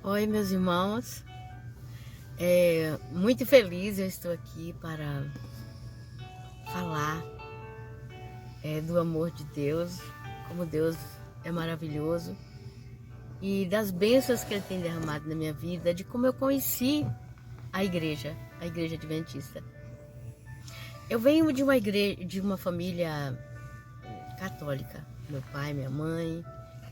Oi, meus irmãos. Muito feliz eu estou aqui para falar do amor de Deus, como Deus é maravilhoso e das bênçãos que Ele tem derramado na minha vida, de como eu conheci a Igreja Adventista. Eu venho de uma igreja, de uma família católica. Meu pai, minha mãe,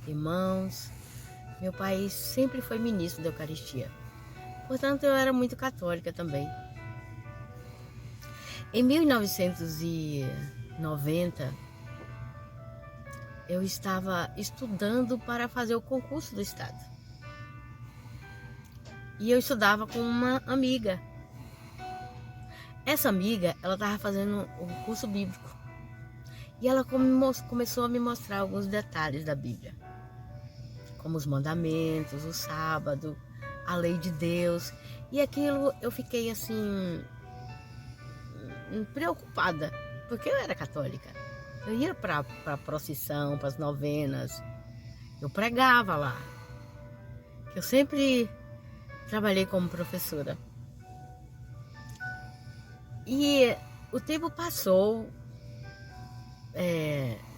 irmãos. Meu pai sempre foi ministro da Eucaristia. Portanto, eu era muito católica também. Em 1990, eu estava estudando para fazer o concurso do Estado. E eu estudava com uma amiga. Essa amiga, ela estava fazendo o curso bíblico. E ela começou a me mostrar alguns detalhes da Bíblia. Como os mandamentos, o sábado, a lei de Deus. E aquilo eu fiquei assim, preocupada, porque eu era católica. Eu ia para a procissão, para as novenas, eu pregava lá. Eu sempre trabalhei como professora. E o tempo passou,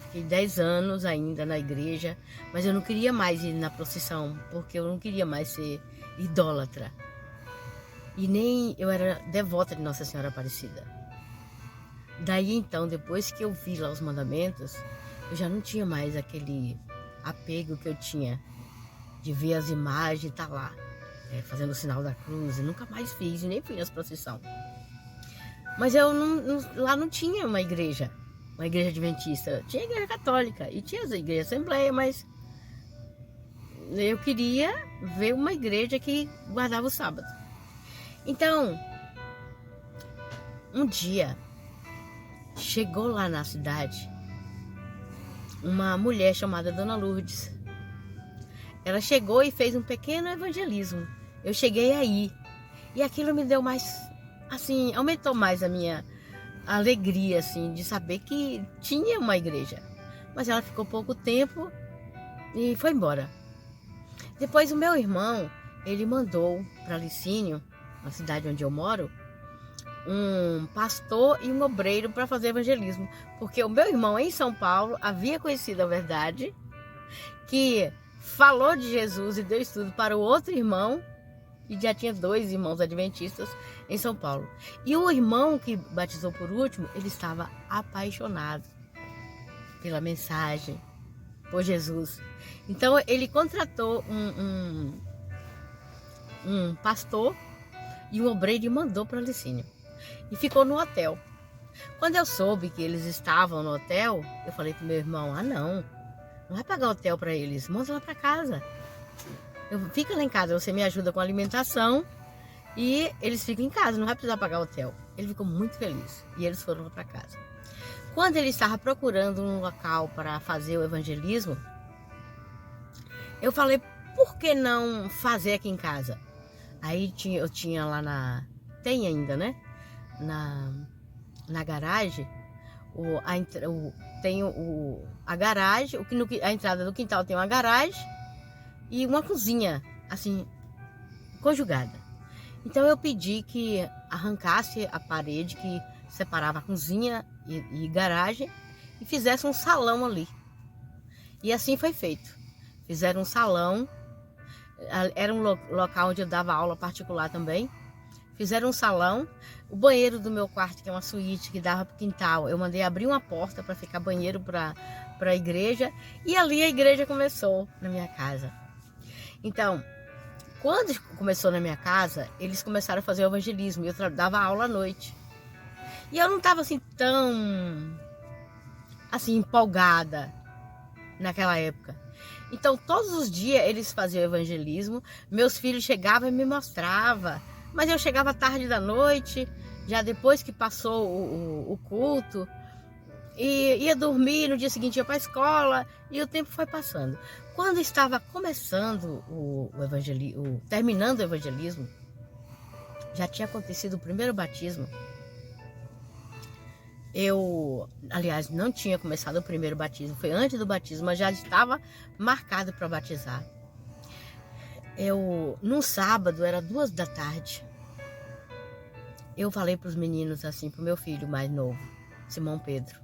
fiquei 10 anos ainda na igreja, mas eu não queria mais ir na procissão, porque eu não queria mais ser idólatra. E nem eu era devota de Nossa Senhora Aparecida. Daí então, depois que eu vi lá os mandamentos, eu já não tinha mais aquele apego que eu tinha de ver as imagens e estar lá, fazendo o sinal da cruz. Eu nunca mais fiz, nem fui nas procissões. Mas eu lá não tinha uma igreja adventista. Tinha igreja católica e tinha as igrejas assembleia, mas eu queria ver uma igreja que guardava o sábado. Então, um dia, chegou lá na cidade uma mulher chamada Dona Lourdes. Ela chegou e fez um pequeno evangelismo. Eu cheguei aí. E aquilo me deu mais, assim, aumentou mais a minha alegria, assim, de saber que tinha uma igreja. Mas ela ficou pouco tempo e foi embora. Depois o meu irmão, ele mandou para Licínio, na cidade onde eu moro, um pastor e um obreiro para fazer evangelismo. Porque o meu irmão em São Paulo havia conhecido a verdade, que falou de Jesus e deu estudo para o outro irmão, e já tinha 2 irmãos adventistas em São Paulo. E o irmão que batizou por último, ele estava apaixonado pela mensagem, por Jesus. Então ele contratou um pastor e um obreiro e mandou para Licínio. E ficou no hotel. Quando eu soube que eles estavam no hotel, eu falei pro meu irmão, não vai pagar hotel para eles, manda lá para casa. Fica lá em casa, você me ajuda com a alimentação e eles ficam em casa, não vai precisar pagar hotel. Ele ficou muito feliz e eles foram lá para casa. Quando ele estava procurando um local para fazer o evangelismo, eu falei, por que não fazer aqui em casa? Aí eu tinha lá tem ainda, né? Na garagem, tem a garagem, a entrada do quintal tem uma garagem e uma cozinha, assim, conjugada. Então eu pedi que arrancasse a parede que separava a cozinha e garagem e fizesse um salão ali. E assim foi feito. Fizeram um salão, era um local onde eu dava aula particular também. Fizeram um salão, o banheiro do meu quarto, que é uma suíte que dava para o quintal, eu mandei abrir uma porta para ficar banheiro para a igreja, e ali a igreja começou na minha casa. Então, quando começou na minha casa, eles começaram a fazer o evangelismo, e eu dava aula à noite. E eu não estava assim tão empolgada naquela época. Então, todos os dias eles faziam o evangelismo, meus filhos chegavam e me mostravam. Mas eu chegava tarde da noite, já depois que passou o culto, e ia dormir, no dia seguinte ia para a escola, e o tempo foi passando. Quando estava começando terminando o evangelismo, já tinha acontecido o primeiro batismo. Aliás, não tinha começado o primeiro batismo, foi antes do batismo, mas já estava marcado para batizar. num sábado, era 2 da tarde, eu falei para os meninos assim, para o meu filho mais novo, Simão Pedro.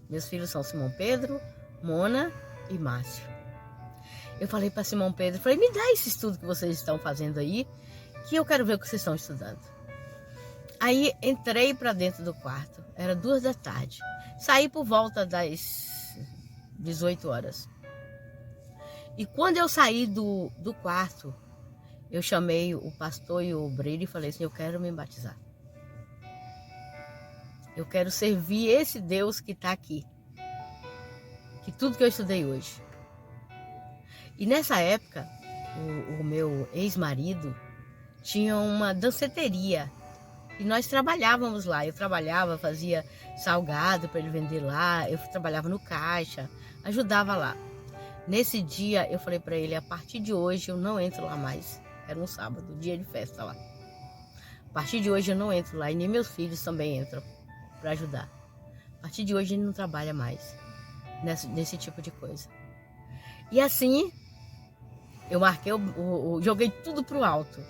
Meus filhos são Simão Pedro, Mona e Márcio. Eu falei para Simão Pedro, falei, me dá esse estudo que vocês estão fazendo aí, que eu quero ver o que vocês estão estudando. Aí entrei para dentro do quarto, era 2 da tarde. Saí por volta das 18 horas. E quando eu saí do quarto, eu chamei o pastor e o obreiro e falei assim, eu quero me batizar. Eu quero servir esse Deus que está aqui. Que tudo que eu estudei hoje. E nessa época, o meu ex-marido tinha uma danceteria. E nós trabalhávamos lá. Eu trabalhava, fazia salgado para ele vender lá. Eu trabalhava no caixa, ajudava lá. Nesse dia, eu falei para ele, a partir de hoje eu não entro lá mais. Era um sábado, dia de festa lá. A partir de hoje eu não entro lá e nem meus filhos também entram para ajudar. A partir de hoje ele não trabalha mais nesse tipo de coisa. E assim, eu marquei, joguei tudo pro alto.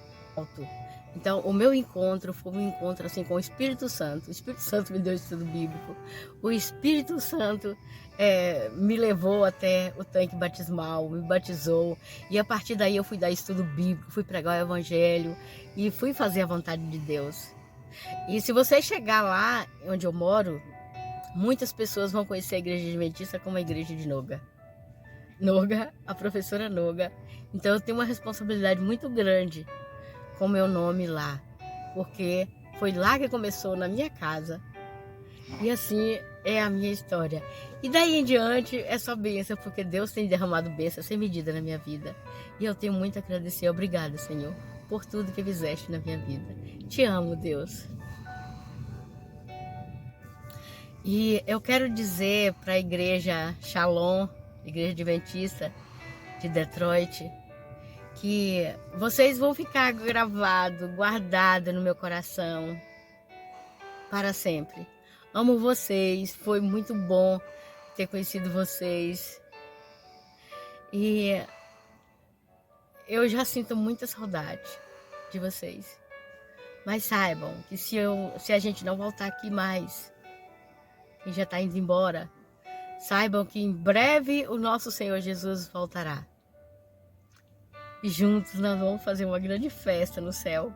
Então, o meu encontro foi um encontro assim com o Espírito Santo. O Espírito Santo me deu estudo bíblico. O Espírito Santo me levou até o tanque batismal, me batizou. E a partir daí eu fui dar estudo bíblico, fui pregar o evangelho e fui fazer a vontade de Deus. E se você chegar lá onde eu moro, muitas pessoas vão conhecer a igreja adventista como a igreja de Noga. Noga, a professora Noga. Então eu tenho uma responsabilidade muito grande com meu nome lá, porque foi lá que começou, na minha casa. E assim é a minha história. E daí em diante é só bênção, porque Deus tem derramado bênção sem medida na minha vida. E eu tenho muito a agradecer. Obrigada, Senhor, por tudo que fizeste na minha vida. Te amo, Deus. E eu quero dizer para a igreja Shalom, igreja adventista de Detroit, que vocês vão ficar gravados, guardados no meu coração para sempre. Amo vocês, foi muito bom ter conhecido vocês. E eu já sinto muita saudade de vocês. Mas saibam que se a gente não voltar aqui mais, que já está indo embora, saibam que em breve o nosso Senhor Jesus voltará. E juntos nós vamos fazer uma grande festa no céu.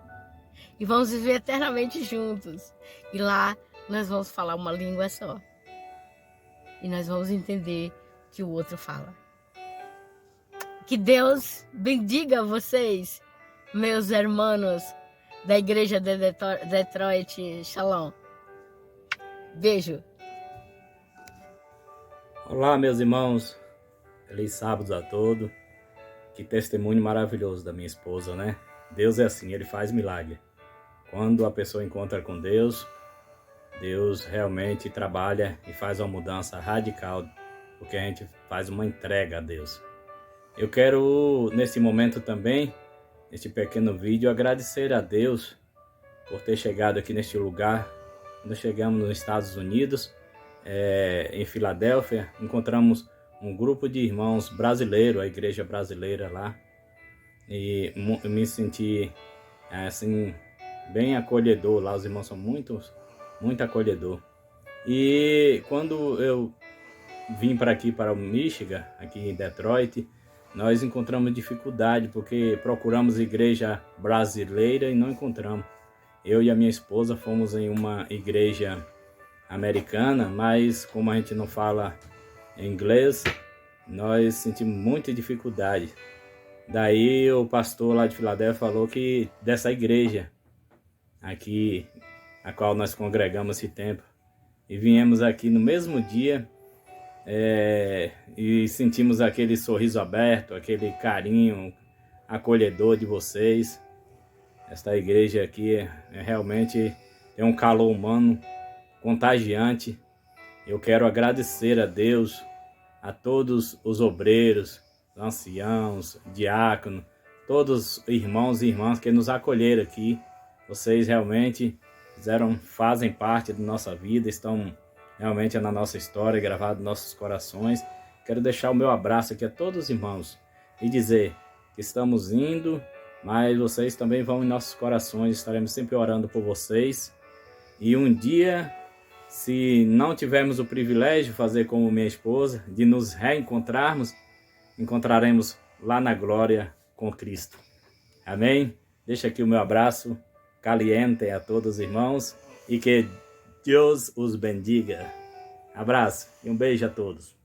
E vamos viver eternamente juntos. E lá nós vamos falar uma língua só. E nós vamos entender o que o outro fala. Que Deus bendiga vocês, meus irmãos da igreja de Detroit. Shalom. Beijo. Olá, meus irmãos. Feliz sábado a todos. Que testemunho maravilhoso da minha esposa, né? Deus é assim, Ele faz milagre. Quando a pessoa encontra com Deus, Deus realmente trabalha e faz uma mudança radical, porque a gente faz uma entrega a Deus. Eu quero, nesse momento também, neste pequeno vídeo, agradecer a Deus por ter chegado aqui neste lugar. Quando chegamos nos Estados Unidos, em Filadélfia, encontramos um grupo de irmãos brasileiros, a igreja brasileira lá, e eu me senti assim bem acolhedor lá. Os irmãos são muito acolhedor. E quando eu vim para aqui, para o Michigan, aqui em Detroit, nós encontramos dificuldade porque procuramos igreja brasileira e não encontramos. Eu e a minha esposa fomos em uma igreja americana, mas como a gente não fala inglês, nós sentimos muita dificuldade. Daí o pastor lá de Filadélfia falou que dessa igreja aqui, a qual nós congregamos esse tempo, e viemos aqui no mesmo dia, e sentimos aquele sorriso aberto, aquele carinho acolhedor de vocês. Esta igreja aqui realmente tem um calor humano contagiante. Eu quero agradecer a Deus, a todos os obreiros, anciãos, diáconos, todos os irmãos e irmãs que nos acolheram aqui. Vocês realmente fazem parte da nossa vida, estão realmente na nossa história, gravados nos nossos corações. Quero deixar o meu abraço aqui a todos os irmãos e dizer estamos indo, mas vocês também vão em nossos corações, estaremos sempre orando por vocês. E um dia, se não tivermos o privilégio de fazer como minha esposa, de nos reencontrarmos, encontraremos lá na glória com Cristo. Amém? Deixa aqui o meu abraço caliente a todos os irmãos e que Deus os bendiga. Abraço e um beijo a todos.